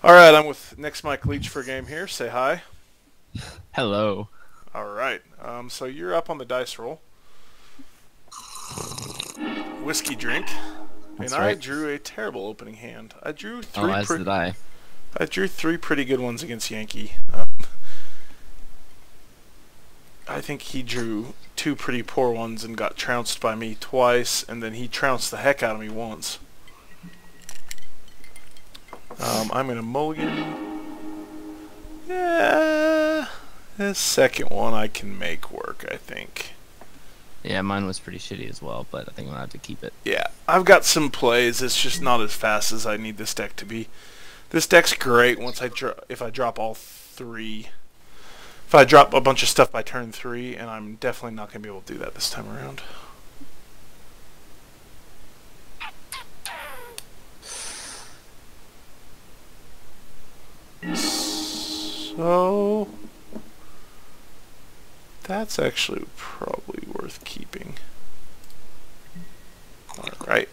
Alright, I'm with Next Mike Leach for a game here. Say hi. Hello. Alright, so you're up on the dice roll. Whiskey drink. And That's I right. drew a terrible opening hand. Oh, as did I. I drew three pretty good ones against Yankee. I think he drew two pretty poor ones and got trounced by me twice, and then he trounced the heck out of me once. I'm gonna mulligan. Yeah, this second one I can make work, I think. Yeah, mine was pretty shitty as well, but I think I'm gonna have to keep it. Yeah, I've got some plays. It's just not as fast as I need this deck to be. This deck's great once if I drop all three. If I drop a bunch of stuff by turn 3, and I'm definitely not going to be able to do that this time around. So that's actually probably worth keeping. Alright.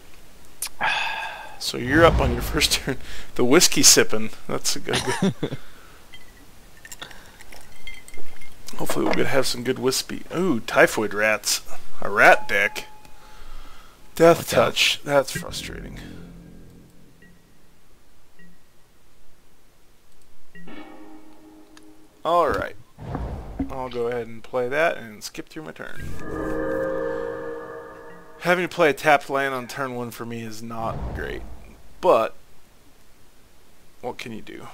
So you're up on your first turn. The whiskey sipping. That's a good. Hopefully we'll get to have some good whiskey. Ooh, typhoid rats. A rat deck. Death Watch out. touch. That's frustrating. Alright. I'll go ahead and play that and skip through my turn. Having to play a tapped land on turn 1 for me is not great. But, what can you do?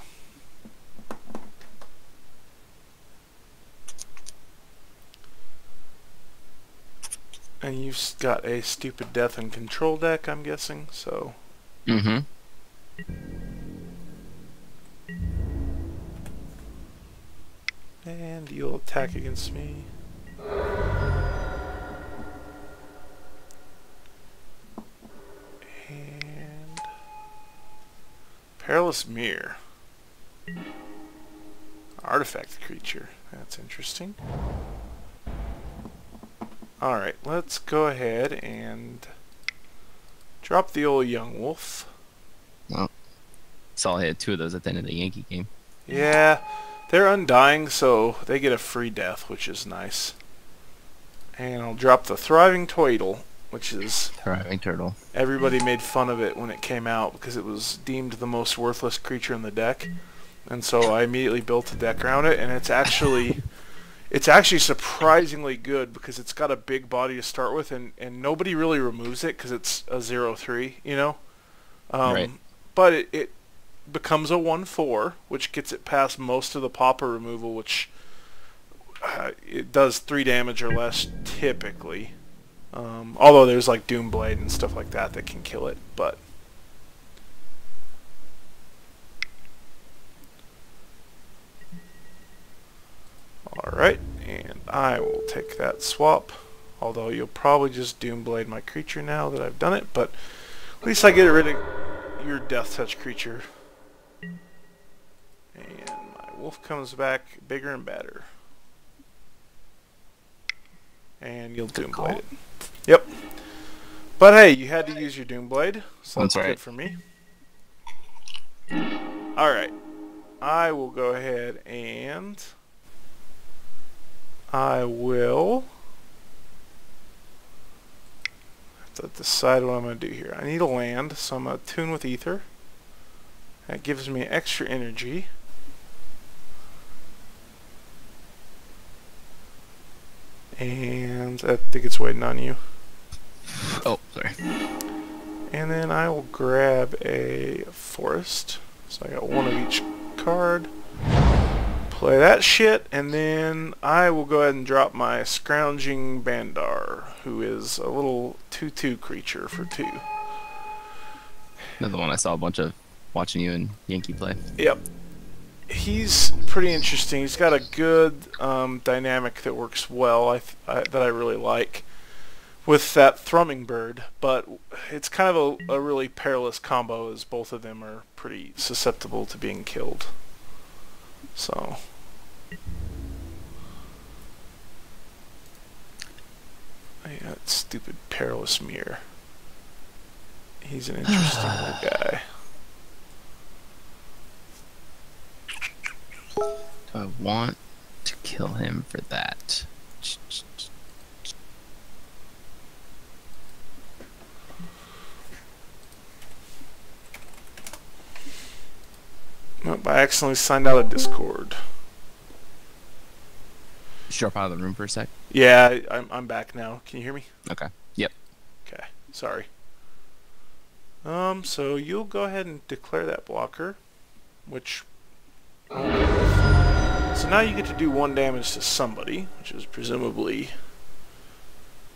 And you've got a stupid death and control deck, I'm guessing, so... Mm-hmm. And you'll attack against me. And... Perilous Mirror. Artifact creature. That's interesting. Alright, let's go ahead and drop the old young wolf. Well, saw I had two of those at the end of the Yankee game. Yeah, they're undying, so they get a free death, which is nice. And I'll drop the Thriving Twaddle, which is... Thriving turtle. Everybody made fun of it when it came out because it was deemed the most worthless creature in the deck. And so I immediately built a deck around it, and it's actually surprisingly good because it's got a big body to start with, and nobody really removes it because it's a 0/3, you know? Right. But it becomes a 1/4, which gets it past most of the Pauper removal, which it does 3 damage or less typically. Although there's like Doomblade and stuff like that that can kill it, but... Alright, and I will take that swap. Although you'll probably just Doomblade my creature now that I've done it, but at least I get rid of your Death Touch creature. And my wolf comes back bigger and badder. And you'll Doomblade it. Yep. But hey, you had to use your Doomblade, so that's right. good for me. Alright. I will go ahead and... I will have to decide what I'm going to do here. I need a land, so I'm going to tune with Ether. That gives me extra energy. And I think it's waiting on you. Oh, sorry. And then I will grab a forest. So I got one of each card. Play that shit, and then I will go ahead and drop my Scrounging Bandar, who is a little 2/2 creature for 2. Another one I saw a bunch of watching you and Yankee play. Yep. He's pretty interesting. He's got a good dynamic that works well, that I really like, with that Thrumming Bird, but it's kind of a really perilous combo, as both of them are pretty susceptible to being killed. So... yeah, that stupid Perilous Mirror. He's an interesting little guy. Do I want to kill him for that? Nope, I accidentally signed out of Discord. Drop out of the room for a sec. Yeah, I'm back now. Can you hear me? Okay. Yep. Okay, sorry. So you'll go ahead and declare that blocker, which I'll go with. So now you get to do 1 damage to somebody, which is presumably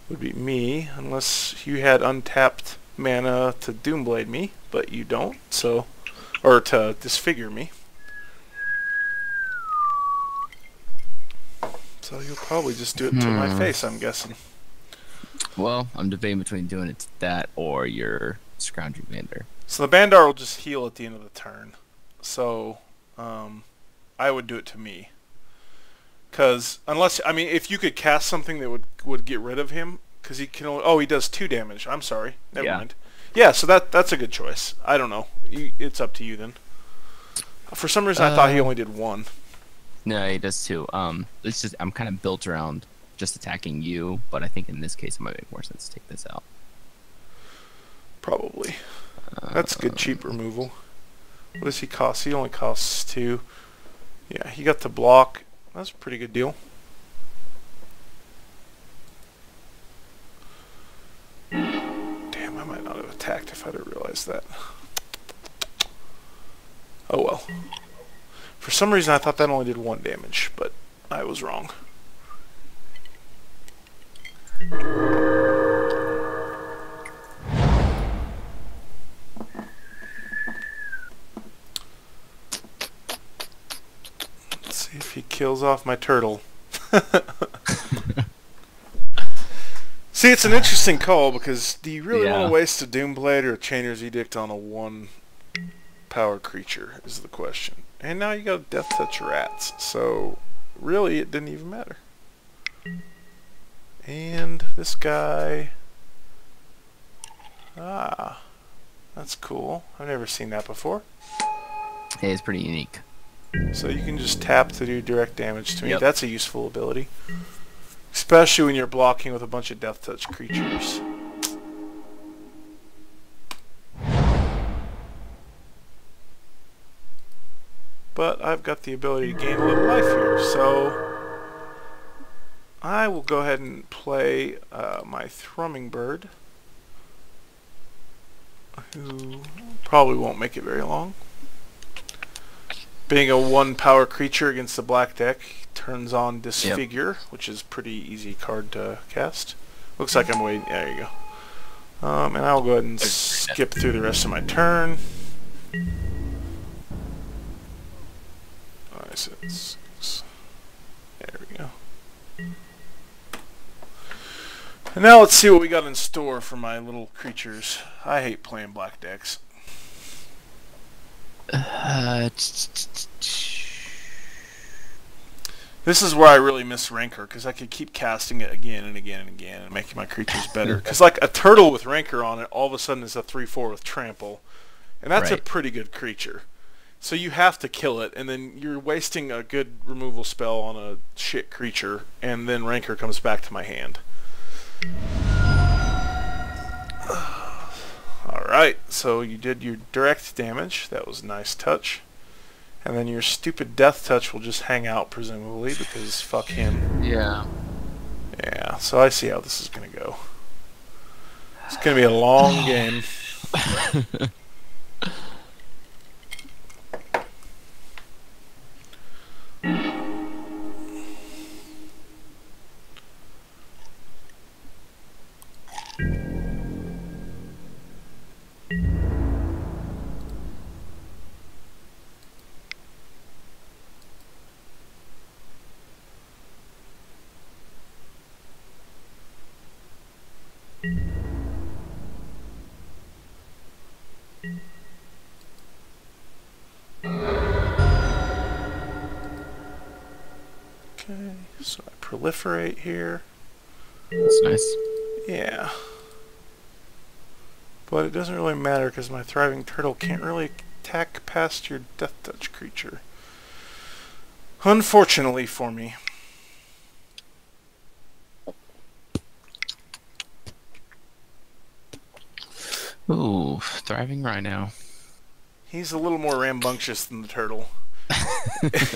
would be me, unless you had untapped mana to Doomblade me, but you don't, so, or to disfigure me. So you'll probably just do it to my face, I'm guessing. Well, I'm debating between doing it to that or your Scrounging Bandar. So the Bandar will just heal at the end of the turn. So, I would do it to me. Because, unless, I mean, if you could cast something that would get rid of him, because he can only, oh, he does 2 damage. I'm sorry. Never mind. Yeah, so that's a good choice. I don't know. It's up to you then. For some reason, I thought he only did 1. No, he does 2. It's just, I'm kind of built around just attacking you, but I think in this case it might make more sense to take this out. Probably. That's good cheap removal. What does he cost? He only costs 2. Yeah, he got the block. That's a pretty good deal. Damn, I might not have attacked if I'd have realized that. Oh well. For some reason I thought that only did 1 damage, but I was wrong. Let's see if he kills off my turtle. See, it's an interesting call, because do you really want to waste a Doomblade or a Chainer's Edict on a 1 power creature, is the question. And now you got Death Touch Rats, so really it didn't even matter. And this guy... Ah, that's cool. I've never seen that before. Hey, it's pretty unique. So you can just tap to do direct damage to me. Yep. That's a useful ability. Especially when you're blocking with a bunch of Death Touch creatures. But I've got the ability to gain a little life here, so I will go ahead and play my Thrumming Bird, who probably won't make it very long. Being a 1 power creature against the black deck, he turns on Disfigure, which is a pretty easy card to cast. Looks like I'm waiting. There you go. And I'll go ahead and skip through the rest of my turn. There we go. And now let's see what we got in store for my little creatures. I hate playing black decks. This is where I really miss Rancor, because I could keep casting it again and again and again and making my creatures better. Because like a turtle with Rancor on it, all of a sudden is a 3/4 with Trample. And that's a pretty good creature. So you have to kill it, and then you're wasting a good removal spell on a shit creature, and then Rancor comes back to my hand. Alright, so you did your direct damage. That was a nice touch. And then your stupid Death Touch will just hang out, presumably, because fuck him. Yeah. Yeah, so I see how this is going to go. It's going to be a long game. Okay, so I proliferate here. That's nice. Yeah. But it doesn't really matter because my Thriving Turtle can't really attack past your Death Touch creature. Unfortunately for me. Ooh, thriving rhino. He's a little more rambunctious than the turtle.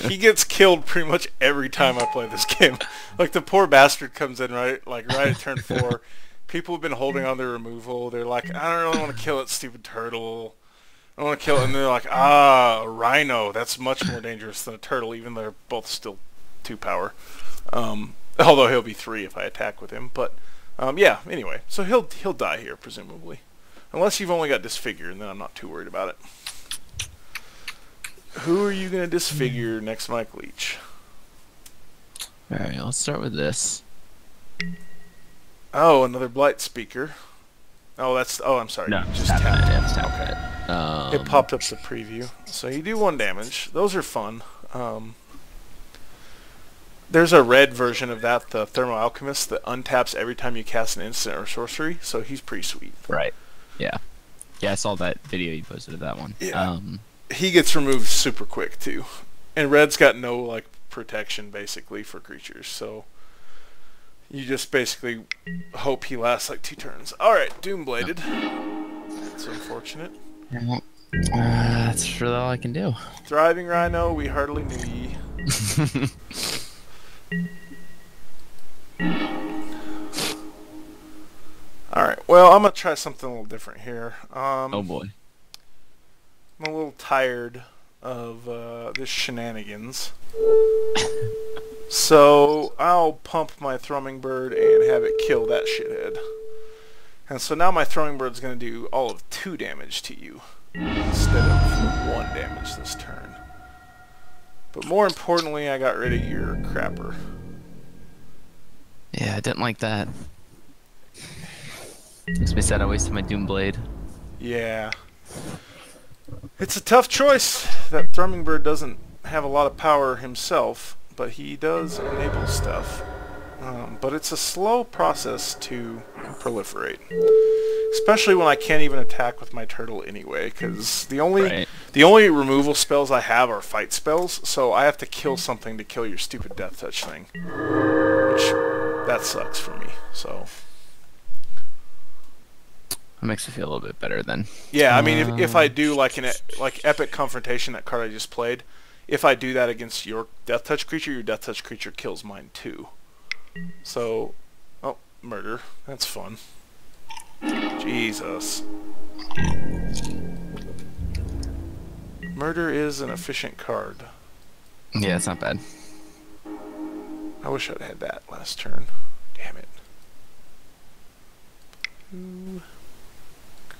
He gets killed pretty much every time I play this game. Like, the poor bastard comes in right at turn 4. People have been holding on their removal. They're like, I don't really want to kill that stupid turtle. I want to kill it. And they're like, a rhino. That's much more dangerous than a turtle, even though they're both still 2 power. Although he'll be 3 if I attack with him. But, yeah, anyway. So he'll die here, presumably. Unless you've only got disfigure, and then I'm not too worried about it. Who are you going to disfigure next, Mike Leach? Alright, let's start with this. Oh, another Blight Speaker. Oh, I'm sorry. No, just tap tapped. it. Yeah, tap it. It popped up the preview. So you do 1 damage. Those are fun. There's a red version of that, the Thermal Alchemist, that untaps every time you cast an instant or sorcery, so he's pretty sweet. Right. Yeah. Yeah, I saw that video you posted of that one. Yeah. He gets removed super quick, too. And red's got no, like, protection, basically, for creatures, so you just basically hope he lasts, like, 2 turns. Alright, Doombladed. That's unfortunate. That's really all I can do. Thriving Rhino, we hardly knew ye. Alright, well, I'm going to try something a little different here. Oh boy. I'm a little tired of this shenanigans. So I'll pump my Thrumming Bird and have it kill that shithead. And so now my Thrumming Bird's going to do all of 2 damage to you instead of 1 damage this turn. But more importantly, I got rid of your crapper. Yeah, I didn't like that. Makes me sad I wasted my Doomblade. Yeah. It's a tough choice. That Thrumming Bird doesn't have a lot of power himself, but he does enable stuff. But it's a slow process to proliferate. Especially when I can't even attack with my turtle anyway, because the only removal spells I have are fight spells, so I have to kill something to kill your stupid Death Touch thing. Which, that sucks for me, so... That makes me feel a little bit better then. Yeah, I mean, if I do like Epic Confrontation, that card I just played, if I do that against your Death Touch creature, your Death Touch creature kills mine too. So, oh, murder. That's fun. Jesus. Murder is an efficient card. Yeah, it's not bad. I wish I'd had that last turn. Damn it. Blue,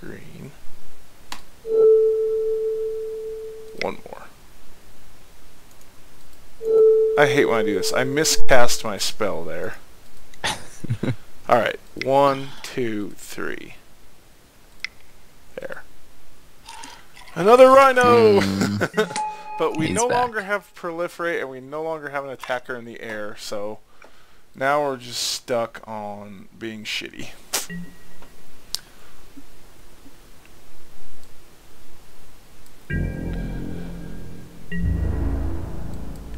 green. 1 more. I hate when I do this. I miscast my spell there. Alright. 1, 2, 3. There. Another Rhino! But we no longer have Proliferate, and we no longer have an attacker in the air, so now we're just stuck on being shitty.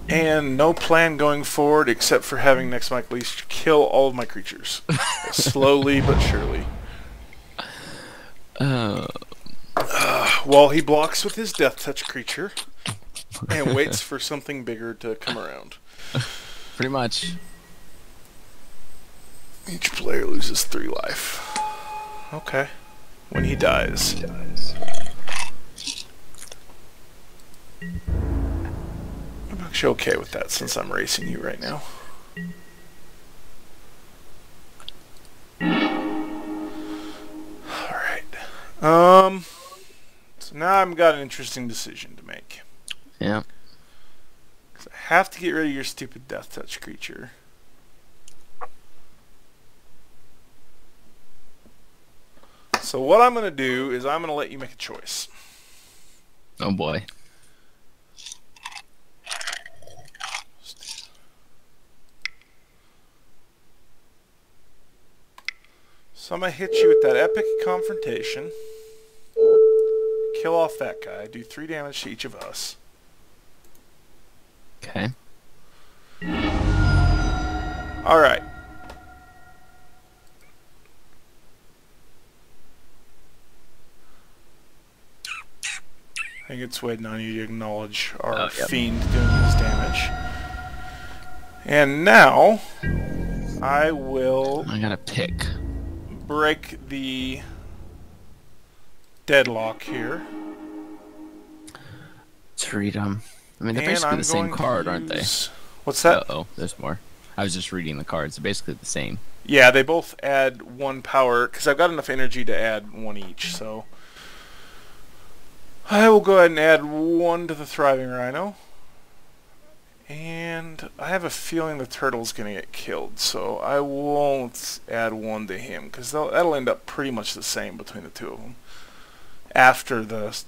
And no plan going forward except for having next Mike Leach kill all of my creatures. Slowly but surely. While he blocks with his Death Touch creature and waits for something bigger to come around. Pretty much. Each player loses 3 life. Okay. When he dies. I'm actually okay with that since I'm racing you right now. Alright. So now I've got an interesting decision to make. Yeah. 'Cause I have to get rid of your stupid Death Touch creature. So what I'm going to do is I'm going to let you make a choice. Oh boy. So I'm going to hit you with that Epic Confrontation. Kill off that guy. Do 3 damage to each of us. Okay. Alright. I think it's waiting on you to acknowledge our fiend doing his damage. And now, I gotta pick. break the deadlock here. Let's read them. I mean, they're basically the same card, aren't they? What's that? Uh-oh, there's more. I was just reading the cards. They're basically the same. Yeah, they both add 1 power, because I've got enough energy to add 1 each, so... I will go ahead and add 1 to the Thriving Rhino. And I have a feeling the turtle's going to get killed, so I won't add 1 to him, because that'll end up pretty much the same between the two of them. After the...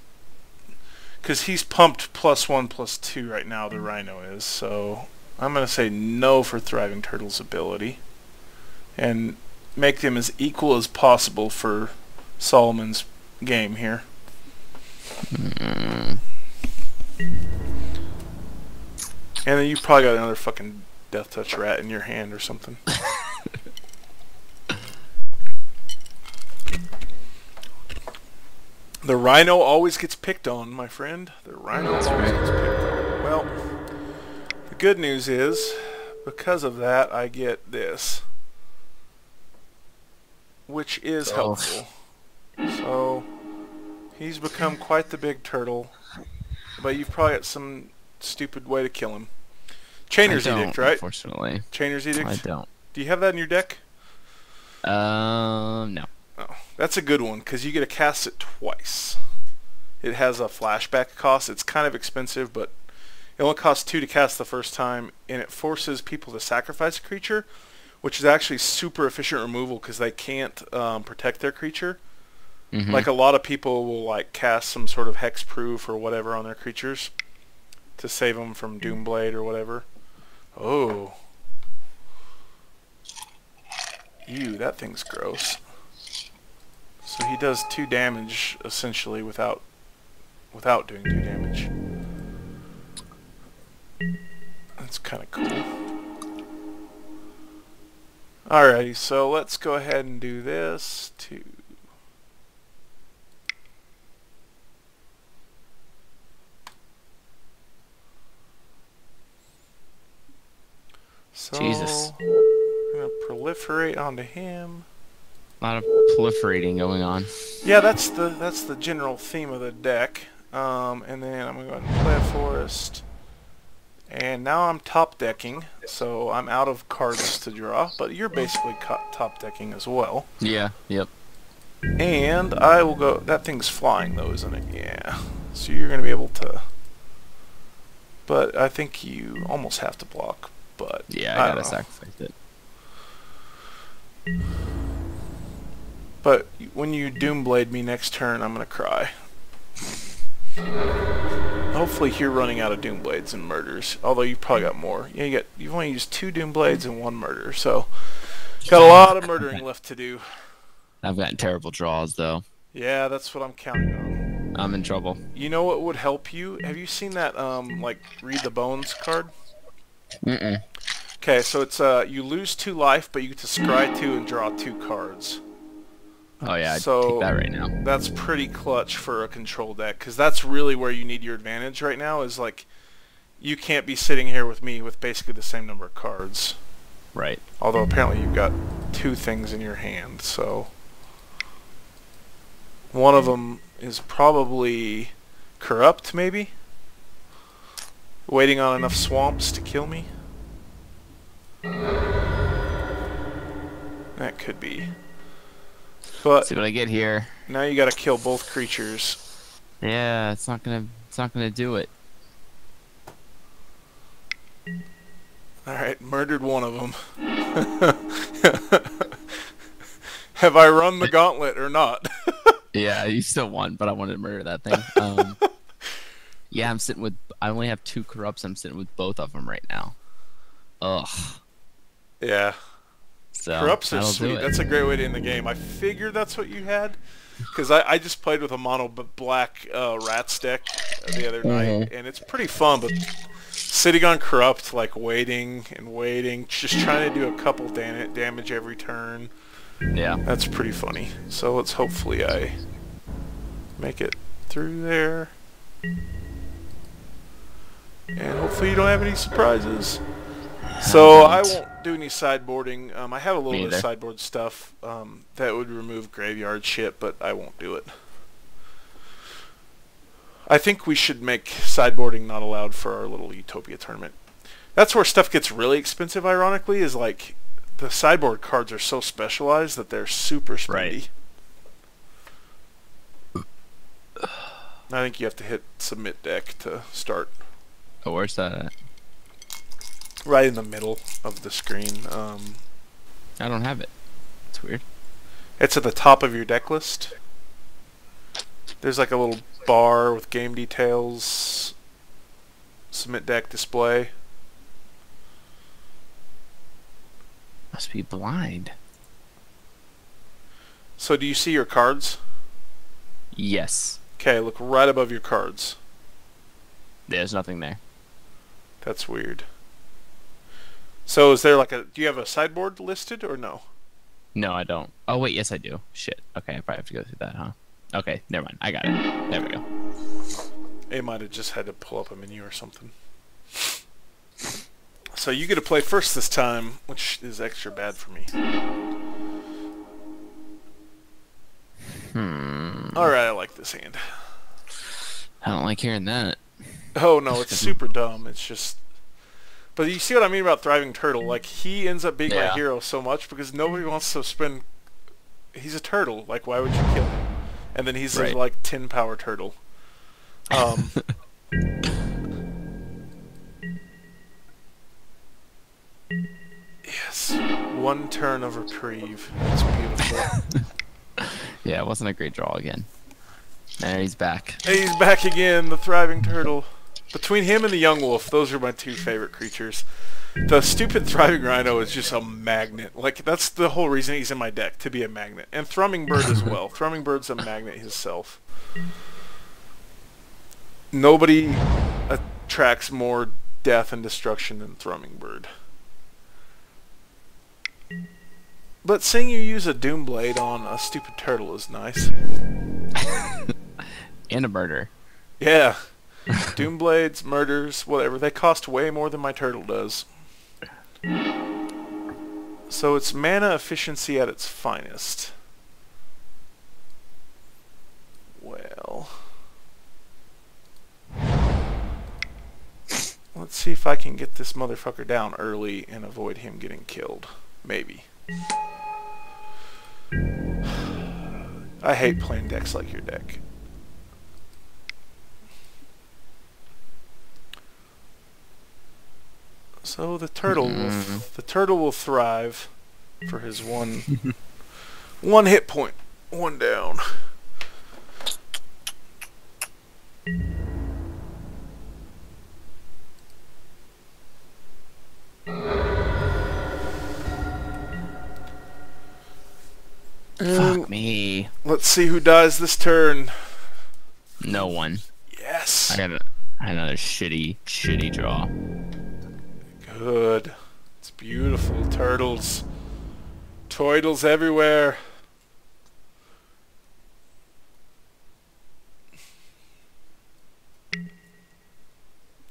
Because he's pumped +1/+2 right now, the Rhino is, so I'm going to say no for Thriving Turtle's ability. And make them as equal as possible for Solomon's game here. And then you probably got another fucking Death Touch rat in your hand or something. The Rhino always gets picked on, my friend. The Rhino always gets picked on. Well, the good news is, because of that, I get this. Which is helpful. So, he's become quite the big turtle. But you've probably got some stupid way to kill him. Chainer's Edict, right? Unfortunately. Chainer's Edict? I don't. Do you have that in your deck? No. Oh, that's a good one, because you get to cast it twice. It has a flashback cost. It's kind of expensive, but it only costs 2 to cast the first time, and it forces people to sacrifice a creature, which is actually super efficient removal, because they can't protect their creature. Mm-hmm. Like, a lot of people will like cast some sort of hexproof or whatever on their creatures to save them from Doomblade or whatever. Oh. Ew, that thing's gross. So he does 2 damage, essentially, without doing 2 damage. That's kind of cool. Alrighty, so let's go ahead and do this to... So, Jesus. I'm going to proliferate onto him. A lot of proliferating going on. Yeah, that's the general theme of the deck. And then I'm going to go ahead and play a forest. And now I'm top decking, so I'm out of cards to draw, but you're basically top decking as well. Yeah, yep. And I will go... That thing's flying though, isn't it? Yeah. So you're going to be able to... But I think you almost have to block, but... Yeah, I gotta sacrifice it. But when you Doomblade me next turn, I'm going to cry. Hopefully you're running out of Doomblades and murders, although you've probably got more. Yeah, you've only used 2 Doomblades and 1 murder, so got a lot of murdering left to do. I've gotten terrible draws, though. Yeah, that's what I'm counting on. I'm in trouble. You know what would help you? Have you seen that, like, Read the Bones card? Mm-mm. Okay, so it's, you lose 2 life, but you get to scry 2 and draw 2 cards. Oh yeah, I'd so take that right now. That's pretty clutch for a control deck, because that's really where you need your advantage right now, is like, you can't be sitting here with me with basically the same number of cards. Right. Although apparently you've got 2 things in your hand, so... One of them is probably Corrupt, maybe? Waiting on enough swamps to kill me? That could be. But let's see what I get here. Now you gotta kill both creatures. Yeah, it's not gonna do it. Alright, murdered one of them. Have I run the gauntlet or not? Yeah, you still won, but I wanted to murder that thing. Yeah, I'm sitting with... I only have 2 corrupts. I'm sitting with both of them right now. Ugh. Yeah. So, Corrupts are sweet. That's a great way to end the game. I figured that's what you had. Because I just played with a mono black Rats deck the other night, and it's pretty fun, but sitting on Corrupt, like waiting and waiting, just trying to do a couple damage every turn. Yeah. That's pretty funny. So let's hopefully I make it through there. And hopefully you don't have any surprises. So I won't do any sideboarding. I have a little bit of sideboard stuff that would remove graveyard shit, but I won't do it. I think we should make sideboarding not allowed for our little Utopia tournament. That's where stuff gets really expensive, ironically, is like the sideboard cards are so specialized that they're super spendy. Right. I think you have to hit submit deck to start. Oh, where's that at? Right in the middle of the screen. I don't have it. It's weird. It's at the top of your deck list. There's like a little bar with game details, submit deck display. Must be blind. So do you see your cards? Yes. Okay, look right above your cards. There's nothing there. That's weird. So is there like a... Do you have a sideboard listed or no? No, I don't. Oh, wait, yes, I do. Shit. Okay, I probably have to go through that, huh? Okay, never mind. I got it. There we go. It might have just had to pull up a menu or something. So you get to play first this time, which is extra bad for me. Alright, I like this hand. I don't like hearing that. Oh no, it's super dumb. It's just... But you see what I mean about Thriving Turtle? Like, he ends up being my hero so much because nobody wants to spend... He's a turtle. Like, why would you kill him? And then he's a, like, 10 power turtle. Yes. One turn of reprieve. That's beautiful. Yeah, it wasn't a great draw again. There, he's back. He's back again, the Thriving Turtle. Between him and the Young Wolf, those are my two favorite creatures. The stupid Thriving Rhino is just a magnet. Like, that's the whole reason he's in my deck, to be a magnet. And Thrumming Bird as well. Thrumming Bird's a magnet himself. Nobody attracts more death and destruction than Thrumming Bird. But seeing you use a Doomblade on a stupid turtle is nice. And a murder. Yeah. Doomblades, murders, whatever. They cost way more than my turtle does. So it's mana efficiency at its finest. Well... Let's see if I can get this motherfucker down early and avoid him getting killed. Maybe. I hate playing decks like your deck. So the turtle will thrive for his one hit point, one down. Fuck me. Let's see who dies this turn. No one. Yes. I got another shitty draw. Good. It's beautiful. Turtles. Toidles everywhere.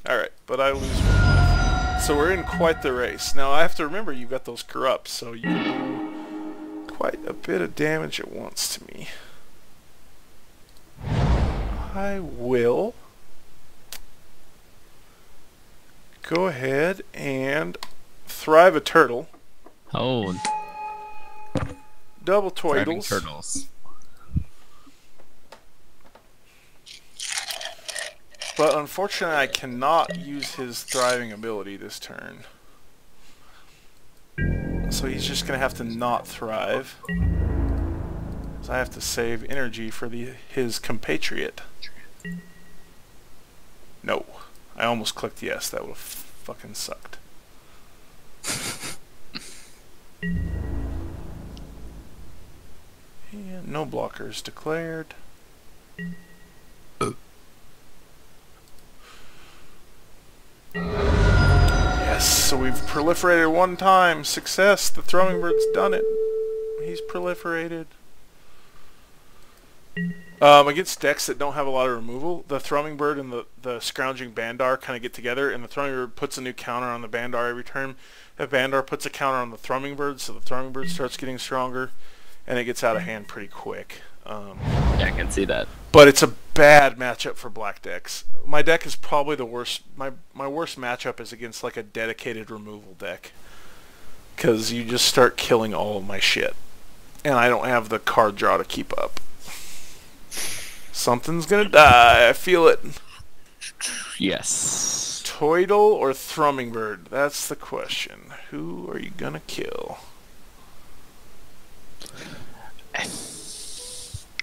Alright, but I lose one life. So we're in quite the race. Now I have to remember you've got those corrupts, so you can do quite a bit of damage at once to me. I will go ahead and thrive a turtle. Oh. Double Thriving Toidles. turtles. But unfortunately I cannot use his thriving ability this turn. So he's just going to have to not thrive. So I have to save energy for his compatriot. No. I almost clicked yes. That would have fucking sucked. And no blockers declared. so we've proliferated one time. Success. The Thrumming Bird's done it. He's proliferated. Against decks that don't have a lot of removal, the Thrumming Bird and the Scrounging Bandar kind of get together, and the Thrumming Bird puts a new counter on the Bandar every turn. The Bandar puts a counter on the Thrumming Bird, so the Thrumming Bird starts getting stronger, and it gets out of hand pretty quick. Yeah, I can see that. But it's a bad matchup for black decks. My deck is probably the worst. My worst matchup is against like a dedicated removal deck, because you just start killing all of my shit, and I don't have the card draw to keep up. Something's gonna die. I feel it. Yes. Toidle or Thrumming Bird? That's the question. Who are you gonna kill? I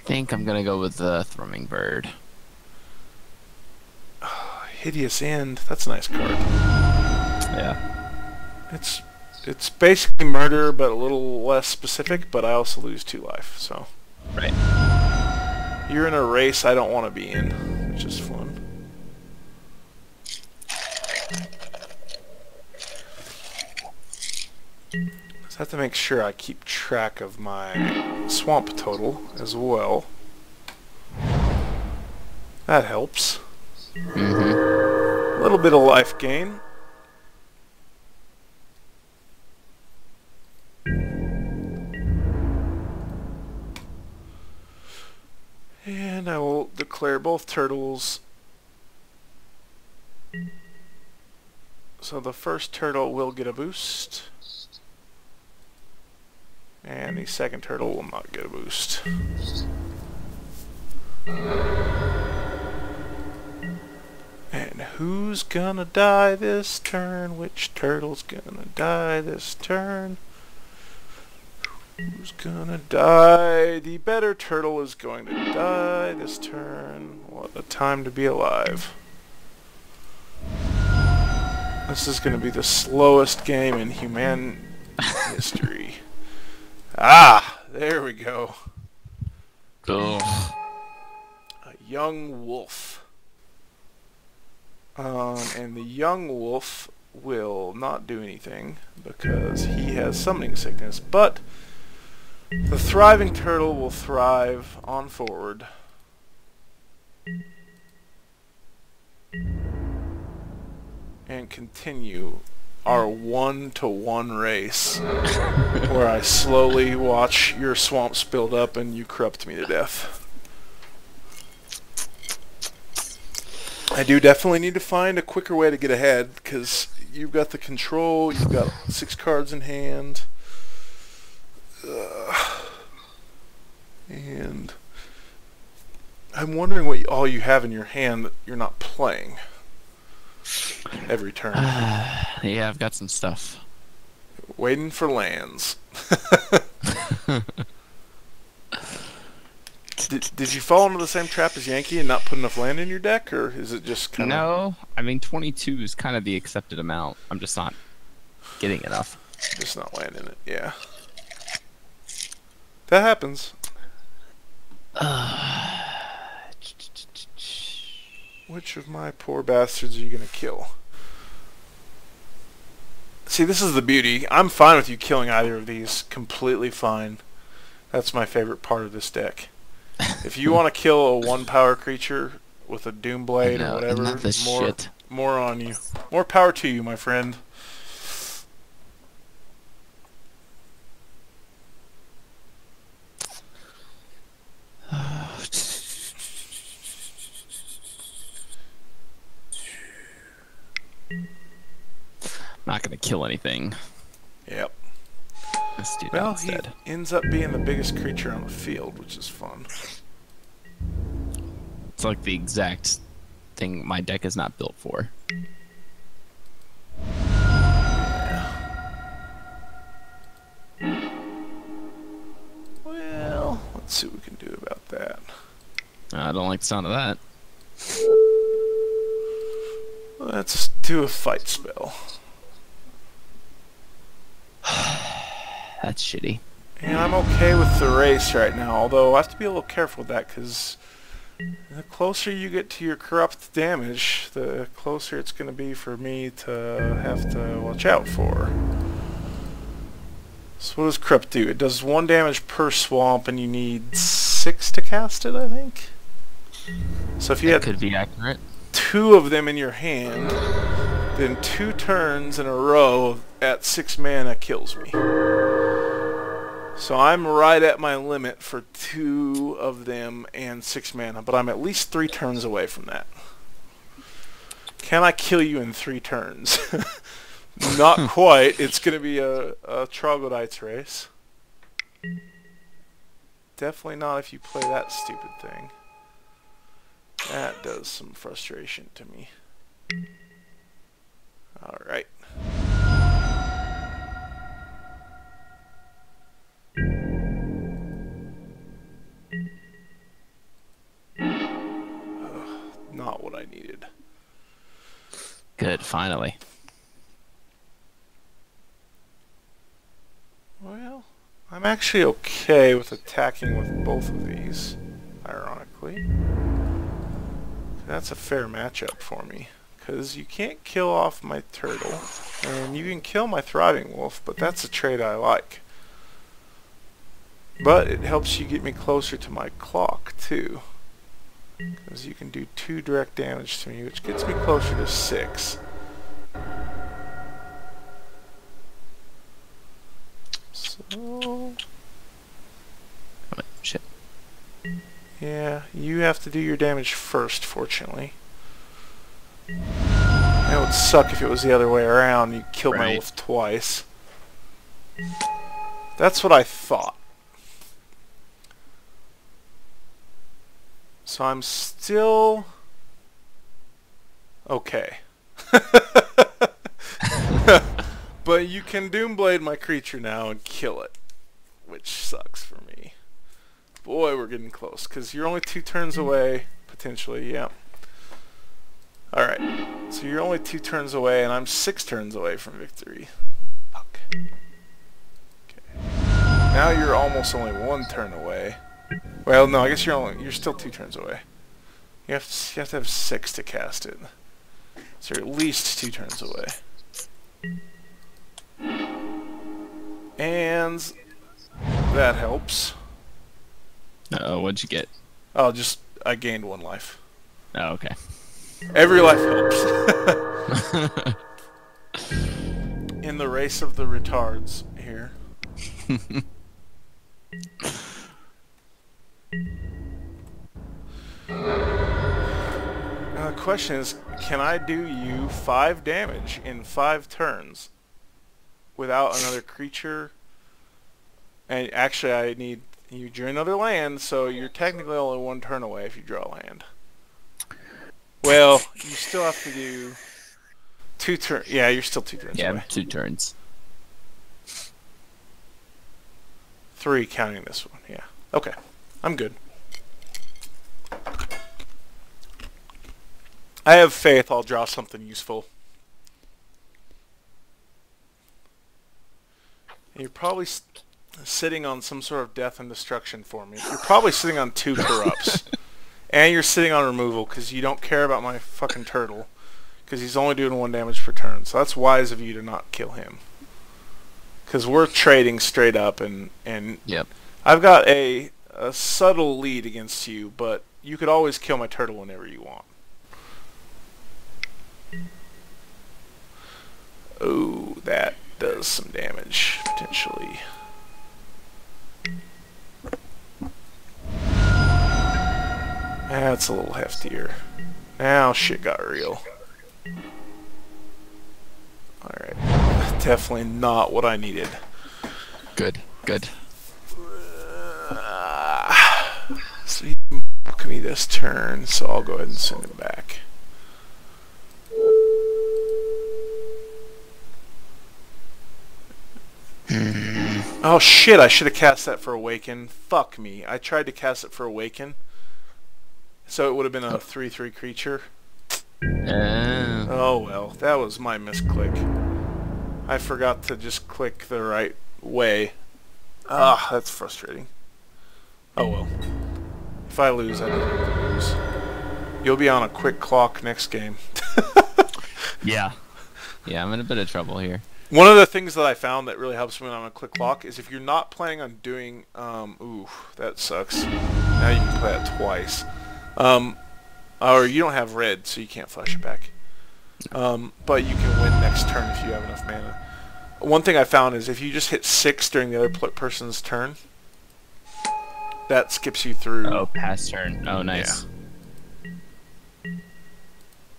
think I'm gonna go with the Thrumming Bird. Hideous End. That's a nice card. Yeah. It's basically murder, but a little less specific. But I also lose 2 life, so. Right. You're in a race I don't want to be in, which is fun. So I have to make sure I keep track of my swamp total as well. That helps. A little bit of life gain. And I will declare both turtles. So the first turtle will get a boost. And the second turtle will not get a boost. And who's gonna die this turn? Which turtle's gonna die this turn? Who's gonna die? The better turtle is going to die this turn. What a time to be alive. This is gonna be the slowest game in human history. Ah! There we go. Ugh. A young wolf. And the young wolf will not do anything because he has summoning sickness, but the thriving turtle will thrive on forward. And continue our 1-to-1 race where I slowly watch your swamps build up and you corrupt me to death. I do definitely need to find a quicker way to get ahead because you've got the control, you've got 6 cards in hand. And I'm wondering what all you have in your hand that you're not playing every turn. Yeah, I've got some stuff. Waiting for lands. Did you fall into the same trap as Yankee and not put enough land in your deck, or is it just kind of... No, I mean 22 is kind of the accepted amount. I'm just not getting enough. Just not landing it, yeah. That happens. Which of my poor bastards are you going to kill? See, this is the beauty. I'm fine with you killing either of these. Completely fine. That's my favorite part of this deck. If you want to kill a 1-power creature with a Doomblade or whatever, more on you. More power to you, my friend. Not gonna kill anything. Yep. Let's do that well, instead. He ends up being the biggest creature on the field, which is fun. It's like the exact thing my deck is not built for. Yeah. Well, let's see what we can do about that. I don't like the sound of that. Let's do a fight spell. That's shitty. And I'm okay with the race right now, although I have to be a little careful with that because The closer you get to your corrupt damage, the closer it's going to be for me to have to watch out for. So what does corrupt do? It does 1 damage per swamp, and you need 6 to cast it, I think. So if you had could be accurate. 2 of them in your hand, then 2 turns in a row at 6 mana kills me. So I'm right at my limit for 2 of them and 6 mana, but I'm at least 3 turns away from that. Can I kill you in 3 turns? Not quite. It's going to be a troglodytes race. Definitely not if you play that stupid thing. That does some frustration to me. Alright. Not what I needed. Good, finally. Well, I'm actually okay with attacking with both of these, ironically. That's a fair matchup for me, because you can't kill off my turtle, and you can kill my thriving wolf, but that's a trait I like. But it helps you get me closer to my clock, too. Because you can do 2 direct damage to me, which gets me closer to 6. So... Oh, shit. yeah, you have to do your damage first, fortunately. It would suck if it was the other way around. You killed my wolf twice. That's what I thought. So I'm still... okay. But you can Doomblade my creature now and kill it. Which sucks for me. Boy, we're getting close. Because you're only 2 turns away, potentially, yeah. Alright. So you're only 2 turns away, and I'm 6 turns away from victory. Fuck. Okay. Now you're almost only 1 turn away. Well, no, I guess you're still 2 turns away. You have to have 6 to cast it. So you're at least 2 turns away. And that helps. Uh-oh, what'd you get? Oh, I gained 1 life. Oh, okay. Every life helps. In the race of the retards here. Now the question is, can I do you 5 damage in 5 turns without another creature? And actually I need you drew another land, so you're technically only 1 turn away if you draw a land. Well, you still have to do 2 turns. Yeah, you're still 2 turns away. Yeah, 2 turns. 3 counting this one, yeah. Okay, I'm good. I have faith I'll draw something useful. You're probably sitting on some sort of death and destruction for me. You're probably sitting on 2 corrupts. And you're sitting on removal because you don't care about my fucking turtle. Because he's only doing 1 damage per turn. So that's wise of you to not kill him. Because we're trading straight up, and yep. I've got a subtle lead against you, but you could always kill my turtle whenever you want. Oh, that does some damage, potentially. That's a little heftier. Now shit got real. Alright. Definitely not what I needed. Good, good. So he can block me this turn, so I'll go ahead and send him back. Oh shit, I should have cast that for Awaken. Fuck me. I tried to cast it for Awaken. So it would have been a 3/3 creature. Oh well, that was my misclick. I forgot to just click the right way. Ah, that's frustrating. Oh well. If I lose, I don't have to lose. You'll be on a quick clock next game. Yeah. Yeah, I'm in a bit of trouble here. One of the things that I found that really helps me when I'm on a quick clock is if you're not planning on doing, ooh, that sucks. Now you can play that twice. Or you don't have red, so you can't flash it back. But you can win next turn if you have enough mana. One thing I found is if you just hit 6 during the other person's turn, that skips you through. Oh, pass turn. Oh, nice.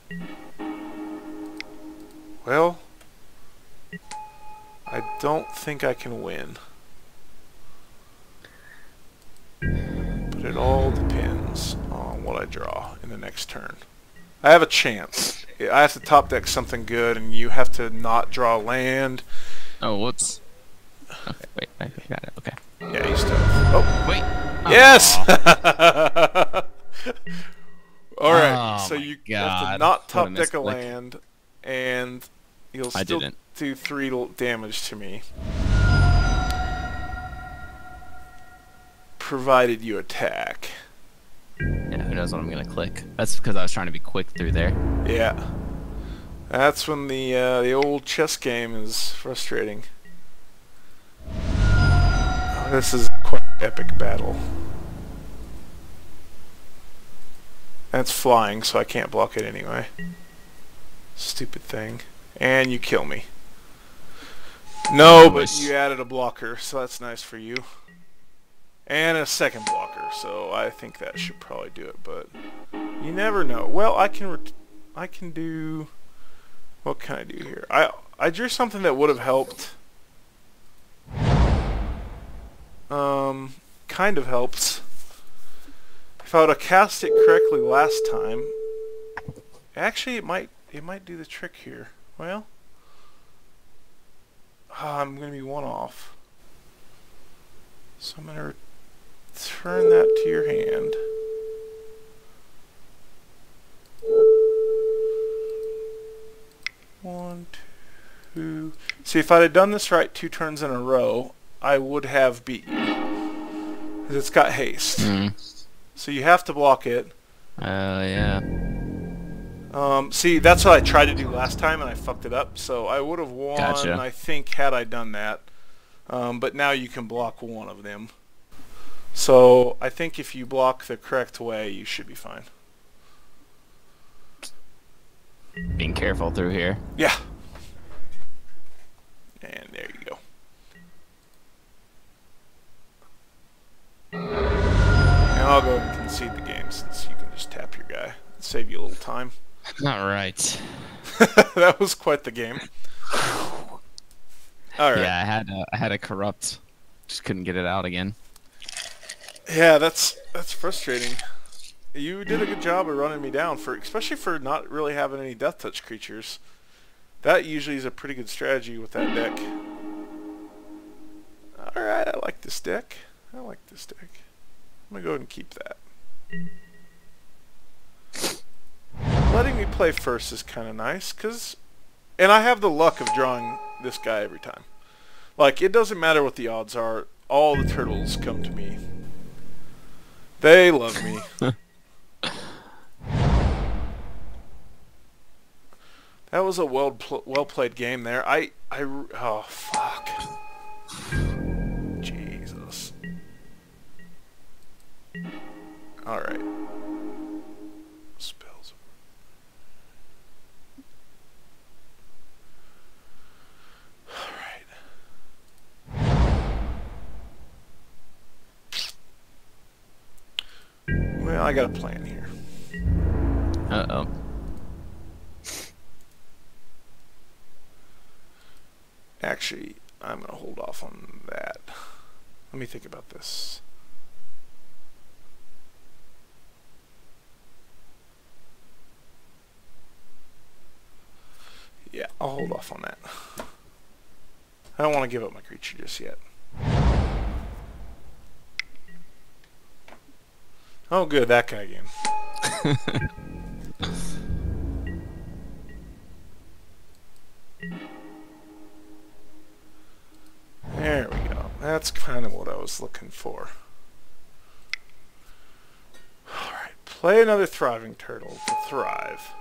Yeah. Well, I don't think I can win. But it all depends on what I draw in the next turn. I have a chance. I have to top deck something good, and you have to not draw land. Oh, whoops. Okay, wait, I got it. Okay. Yeah, you still. Oh, wait. Yes. All right. Oh so you my have to God. not What a top deck a misclick. land, and you'll I still didn't. do 3 damage to me, provided you attack. Yeah, who knows what I'm gonna click? That's because I was trying to be quick through there. Yeah. That's when the old chess game is frustrating. Oh, this is quite an epic battle. That's flying, so I can't block it anyway. Stupid thing. And you kill me. No, but you added a blocker, so that's nice for you. And a second blocker, so I think that should probably do it, but you never know. Well, I can do... What can I do here? I drew something that would have helped. Kind of helps. If I would have cast it correctly last time, actually it might do the trick here. Well, I'm gonna be 1 off, so I'm gonna return that to your hand. One, two. See, if I'd have done this right 2 turns in a row, I would have beat you. Because it's got haste. So you have to block it. Yeah. See, that's what I tried to do last time, and I fucked it up. So I would have won, Gotcha. I think, had I done that. But now you can block 1 of them. So I think if you block the correct way, you should be fine. Being careful through here. Yeah. And there you go. And I'll go and concede the game since you can just tap your guy. Save you a little time. All right. That was quite the game. All right. Yeah, I had a corrupt. Just couldn't get it out again. Yeah, that's frustrating. You did a good job of running me down, especially for not really having any death touch creatures. That usually is a pretty good strategy with that deck. All right, I like this deck. I'm gonna go ahead and keep that. Letting me play first is kind of nice, and I have the luck of drawing this guy every time. Like, it doesn't matter what the odds are, all the turtles come to me. They love me. That was a well played game there. Oh, fuck. Jesus. Alright. Spells. Well, I got a plan here. Uh-oh. Actually, I'm going to hold off on that. Let me think about this. Yeah, I'll hold off on that. I don't want to give up my creature just yet. Oh, good, that guy again. There we go. That's kind of what I was looking for. Play another thriving turtle to thrive.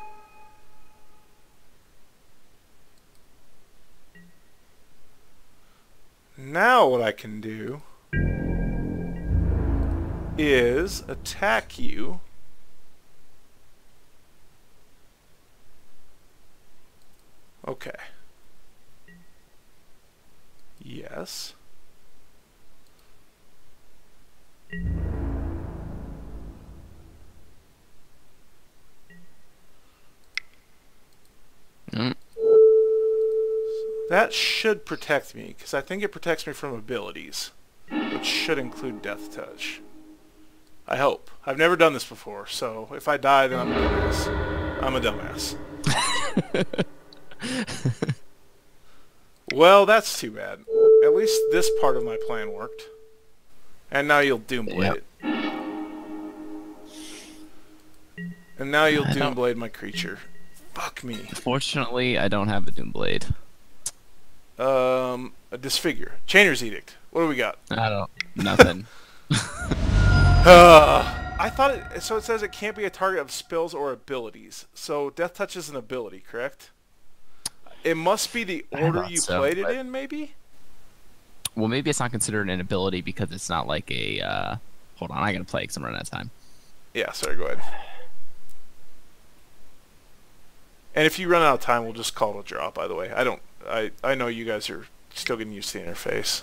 Now what I can do is attack you. Okay. Yes. That should protect me, because I think it protects me from abilities, which should include Death Touch. I hope. I've never done this before, so if I die, then I'm a dumbass. I'm a dumbass. Well, that's too bad. At least this part of my plan worked. And now you'll Doomblade it. And now you'll Doomblade my creature. Fuck me. Fortunately, I don't have a Doomblade. A Disfigure. Chainer's Edict. What do we got? I don't. Nothing. I thought it... So it says it can't be a target of spells or abilities. So Death Touch is an ability, correct? It must be the order you played it in, maybe? Well, maybe it's not considered an ability because it's not like a... Hold on, I gotta play because I'm running out of time. Yeah, sorry, go ahead. And if you run out of time, we'll just call it a draw, by the way. I know you guys are still getting used to the interface.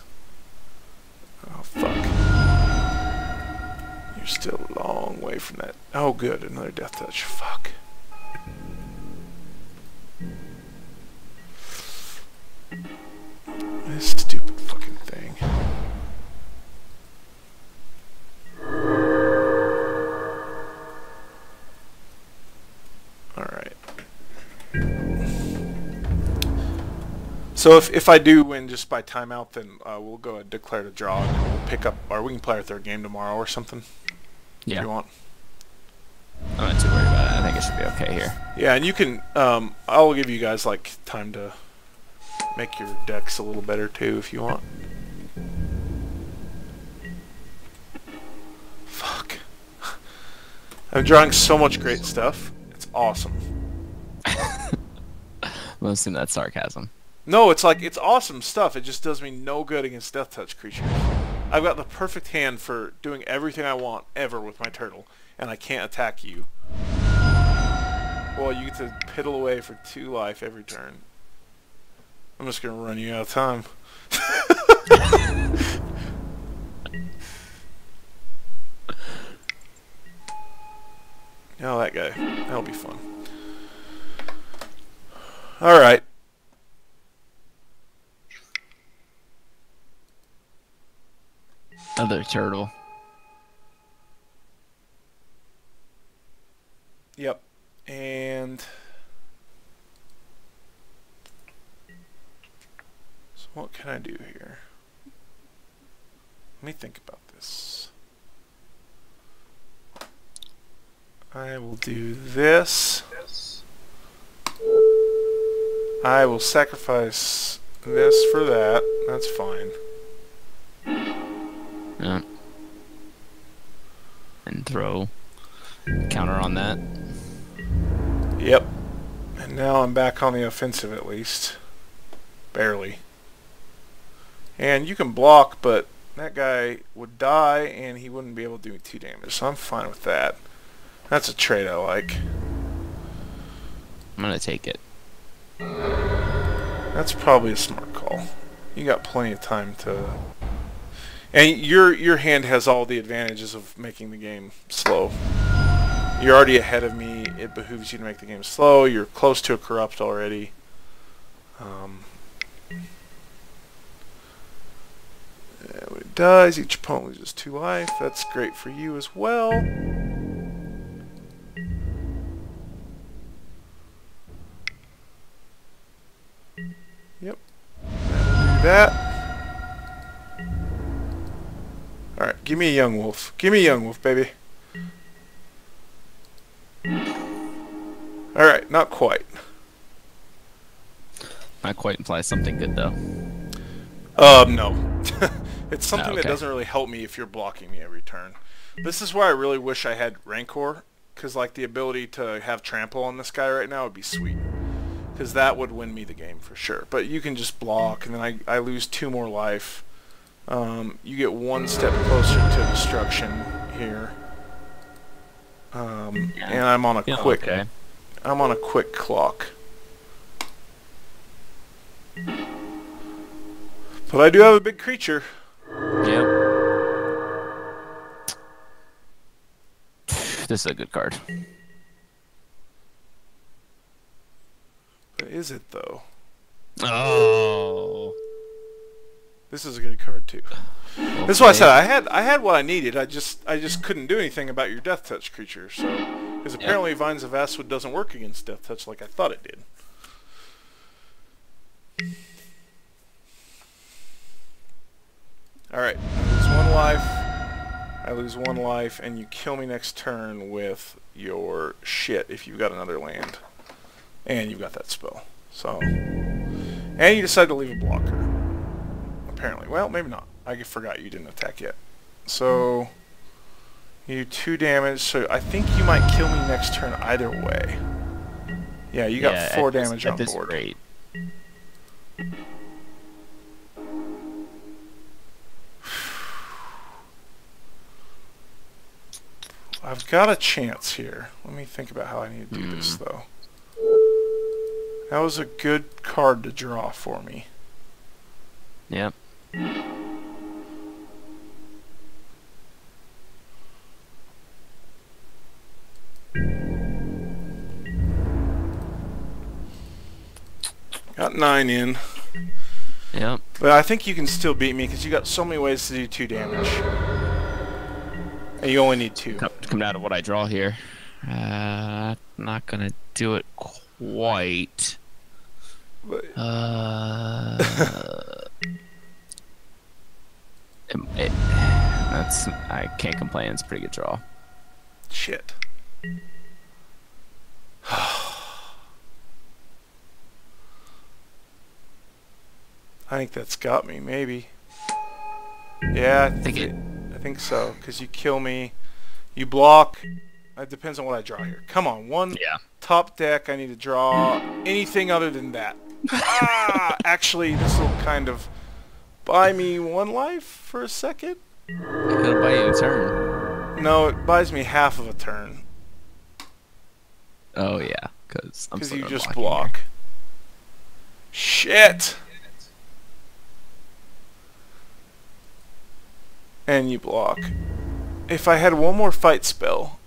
Oh, fuck. You're still a long way from that. Oh, good. Another Death Touch. Fuck. This stupid fucking thing. Alright. So if I do win just by timeout, then we'll go ahead and declare a draw, and we'll pick up, or we can play our third game tomorrow or something. Yeah. If you want. I'm not too worried about it. I think it should be okay here. Yeah, and you can, I'll give you guys, like, time to make your decks a little better, too, if you want. Fuck. I'm drawing so much great stuff. It's awesome. We'll assume that's sarcasm. No, it's like, it's awesome stuff. It just does me no good against Death Touch creatures. I've got the perfect hand for doing everything I want ever with my turtle, and I can't attack you. Well, you get to piddle away for 2 life every turn. I'm just gonna run you out of time. Oh, that guy. That'll be fun. Alright. Other turtle. Yep. And... so what can I do here? Let me think about this. I will do this. I will sacrifice this for that. That's fine. Yeah. And throw counter on that. Yep. And now I'm back on the offensive at least. Barely. And you can block, but that guy would die and he wouldn't be able to do me 2 damage. So I'm fine with that. That's a trade I like. I'm gonna take it. That's probably a smart call. You got plenty of time to... And your hand has all the advantages of making the game slow. You're already ahead of me. It behooves you to make the game slow. You're close to a corrupt already. When it dies, each opponent loses 2 life. That's great for you as well. Yep. That'll do that. Alright, give me a young wolf. Give me a young wolf, baby. Alright, not quite. Not quite implies something good, though. No. It's something okay. that doesn't really help me if you're blocking me every turn. This is why I really wish I had Rancor, because like the ability to have trample on this guy right now would be sweet. Because that would win me the game for sure. But you can just block, and then I lose 2 more life. You get 1 step closer to destruction here. And I'm on a quick. Okay. I'm on a quick clock. But I do have a big creature. Yep. This is a good card. But is it though? Oh. This is a good card too. Okay. That's why I said I had what I needed. I just couldn't do anything about your Death Touch creature. So because apparently Vines of Astwood doesn't work against Death Touch like I thought it did. All right, I lose 1 life. I lose 1 life, and you kill me next turn with your shit if you've got another land, and you've got that spell. So, and you decide to leave a blocker. Apparently, well, maybe not. I forgot you didn't attack yet. So, you do 2 damage. So I think you might kill me next turn either way. Yeah, you got 4 damage on board. Rate. I've got a chance here. Let me think about how I need to do this, though. That was a good card to draw for me. Yep. Got 9 in. Yep. But I think you can still beat me because you got so many ways to do 2 damage. And you only need 2. Come down to what I draw here. Not gonna do it quite. I can't complain. It's a pretty good draw. Shit. I think that's got me, maybe. Yeah, I think so. Because you kill me, you block. It depends on what I draw here. Come on, one top deck. I need to draw anything other than that. Actually, this will kind of buy me 1 life for a second. It'll buy you a turn. No, it buys me half of a turn. Oh yeah, because you just block. Here. Shit. And you block. If I had 1 more fight spell,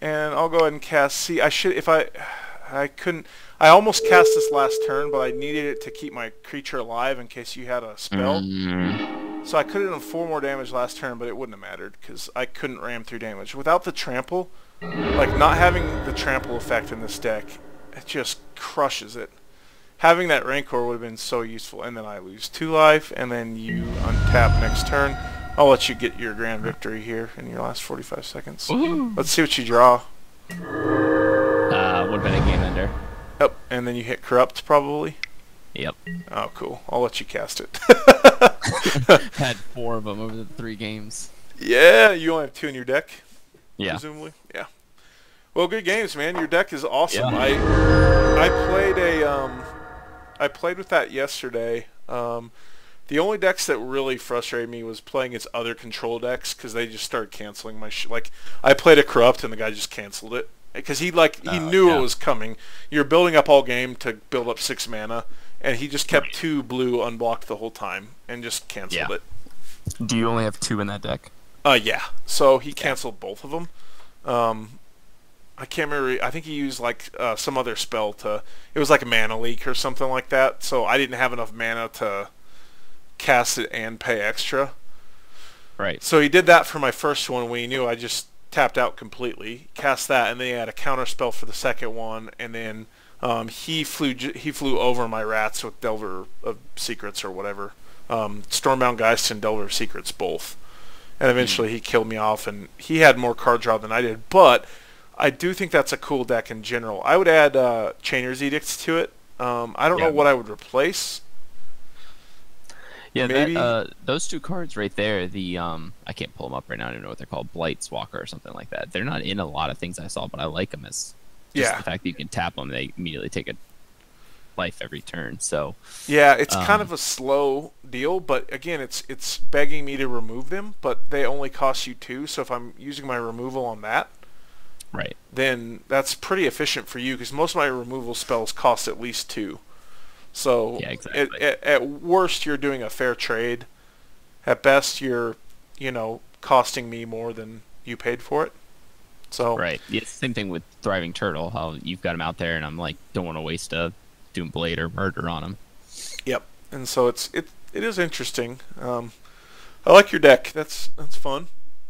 and I'll go ahead and cast. See, I should. If I couldn't. I almost cast this last turn, but I needed it to keep my creature alive in case you had a spell. So I could have done 4 more damage last turn, but it wouldn't have mattered because I couldn't ram through damage without the trample. Like not having the trample effect in this deck, it just crushes it. Having that Rancor would have been so useful, and then I lose 2 life, and then you untap next turn. I'll let you get your grand victory here in your last 45 seconds. Let's see what you draw. Would have been a game ender. Yep, and then you hit Corrupt, probably? Yep. Oh, cool. I'll let you cast it. Had 4 of them over the 3 games. Yeah, you only have 2 in your deck? Yeah. Presumably? Yeah. Well, good games, man. Your deck is awesome. Yeah. I played with that yesterday. The only decks that really frustrated me was playing its other control decks because they just started canceling my shit. Like, I played a Corrupt and the guy just canceled it because he knew it was coming. You're building up all game to build up 6 mana, and he just kept 2 blue unblocked the whole time and just canceled it. Do you only have 2 in that deck? Yeah. So he canceled both of them. I can't remember. I think he used like some other spell to. It was like a mana leak or something like that. So I didn't have enough mana to cast it and pay extra. Right. So he did that for my first one when he knew I just tapped out completely. Cast that, and then he had a counter spell for the second one, and then he flew over my rats with Delver of Secrets or whatever. Stormbound Geist and Delver of Secrets both. And eventually he killed me off, and he had more card draw than I did. But I do think that's a cool deck in general. I would add Chainer's Edicts to it. I don't know what I would replace. Yeah, Maybe. those two cards right there, the I can't pull them up right now. I don't even know what they're called, Blight's Walker or something like that. They're not in a lot of things I saw, but I like them as just Yeah. the fact that you can tap them, they immediately take a life every turn. So, Yeah, it's kind um, of a slow deal, but again, it's begging me to remove them, but they only cost you 2, so if I'm using my removal on that, right. then that's pretty efficient for you because most of my removal spells cost at least 2. So Yeah, exactly. at worst, you're doing a fair trade. At best, you're, costing me more than you paid for it. So, Right. Yeah, it's the same thing with Thriving Turtle. How you've got him out there, and I'm like, don't want to waste a Doom Blade or Murder on him. yep. And so it is interesting. I like your deck. That's fun.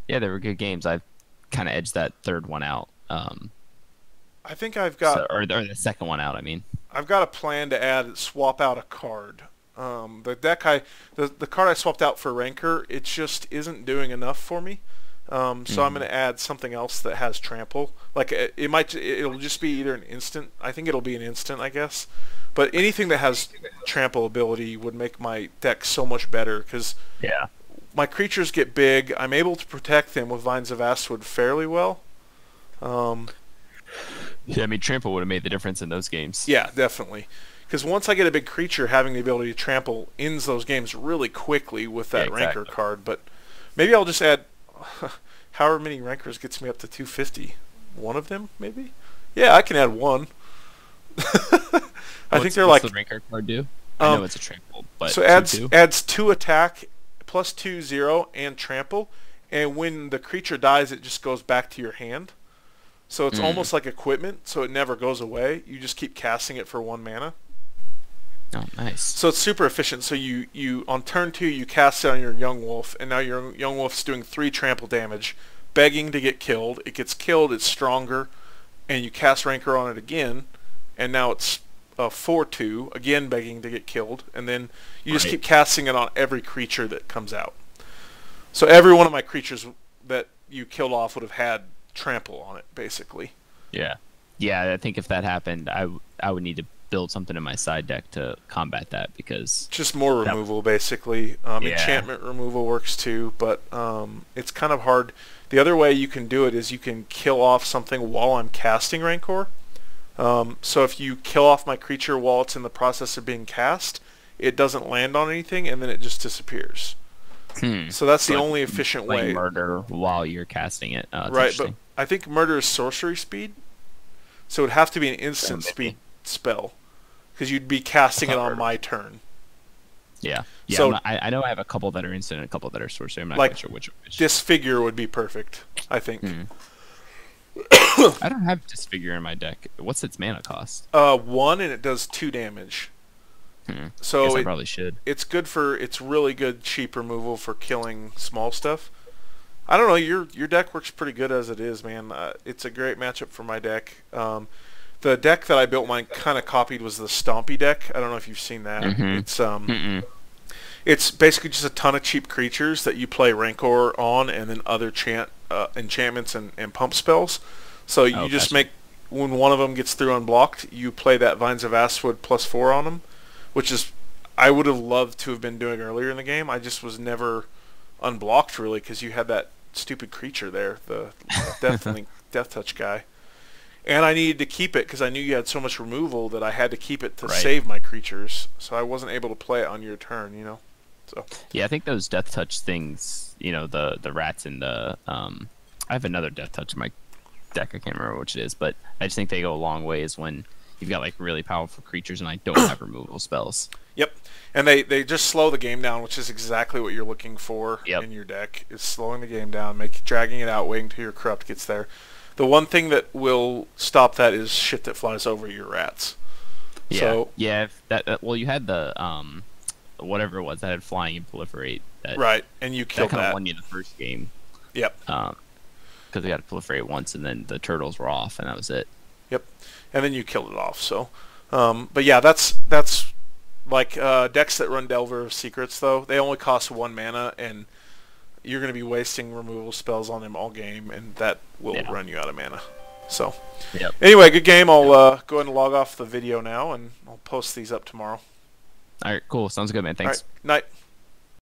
Yeah, they were good games. I've kind of edged that third one out. I think I've got Or the second one out. I mean. I've got a plan to swap out a card. The card I swapped out for Rancor, it just isn't doing enough for me. So I'm going to add something else that has trample. Like it'll just be either an instant. I think it'll be an instant, I guess. But anything that has trample ability would make my deck so much better because Yeah. my creatures get big. I'm able to protect them with Vines of Astwood fairly well. Yeah, I mean, Trample would have made the difference in those games. Yeah, definitely. Because once I get a big creature, having the ability to trample ends those games really quickly with that Rancor card. But maybe I'll just add however many Rancors gets me up to 250. One of them, maybe? Yeah, I can add one. I think they're what's like... the Rancor card do? I know it's a Trample, but so adds 2 attack, plus 2/0, and trample. And when the creature dies, it just goes back to your hand. So it's almost like equipment, so it never goes away. You just keep casting it for 1 mana. Oh, nice. So it's super efficient. So you on turn 2 you cast it on your Young Wolf, and now your Young Wolf's doing 3 trample damage, begging to get killed. It gets killed, it's stronger, and you cast Rancor on it again, and now it's 4/2, again begging to get killed, and then you just keep casting it on every creature that comes out. So every one of my creatures that you killed off would have had trample on it, basically. Yeah. Yeah, I think if that happened, I would need to build something in my side deck to combat that because... Just more removal, basically. Enchantment removal works too, but it's kind of hard. The other way you can do it is you can kill off something while I'm casting Rancor. So if you kill off my creature while it's in the process of being cast, it doesn't land on anything, and then it just disappears. So that's the only efficient way. Murder while you're casting it. Right, but I think Murder is sorcery speed, so it would have to be an instant speed spell, because you'd be casting it on my turn. Yeah. So I know I have a couple that are instant and a couple that are sorcery. I'm not like, quite sure which. Disfigure would be perfect, I think. I don't have Disfigure in my deck. What's its mana cost? 1, and it does 2 damage. So Guess I probably should. It's really good cheap removal for killing small stuff. I don't know, your deck works pretty good as it is, man. It's a great matchup for my deck. The deck that I built mine kind of copied was the Stompy deck. I don't know if you've seen that. It's basically just a ton of cheap creatures that you play Rancor on, and then other enchantments and pump spells. So you just make, when one of them gets through unblocked, you play that Vines of Astwood +4 on them, which is, I would have loved to have been doing earlier in the game. I just was never unblocked, really, because you had that stupid creature there, the Death Touch guy. And I needed to keep it because I knew you had so much removal that I had to keep it to save my creatures. So I wasn't able to play it on your turn, So yeah, I think those Death Touch things, the rats and the I have another Death Touch in my deck. I can't remember which it is, but I just think they go a long ways when you've got like really powerful creatures and I don't have removal spells. Yep, and they just slow the game down, which is exactly what you're looking for in your deck. Is slowing the game down, dragging it out, waiting till your corrupt gets there. The one thing that will stop that is shit that flies over your rats. Yeah, so, yeah. Well, you had the whatever it was that had flying and proliferate. Right, and you killed that. Kind of won you the first game. Yep. Because we had to proliferate once, and then the turtles were off, and that was it. Yep, and then you killed it off. So, but yeah, that's like decks that run Delver of Secrets, though. They only cost 1 mana, and you're going to be wasting removal spells on them all game, and that will run you out of mana. So, anyway, good game. I'll go ahead and log off the video now, and I'll post these up tomorrow. All right, cool. Sounds good, man. Thanks. All right, night.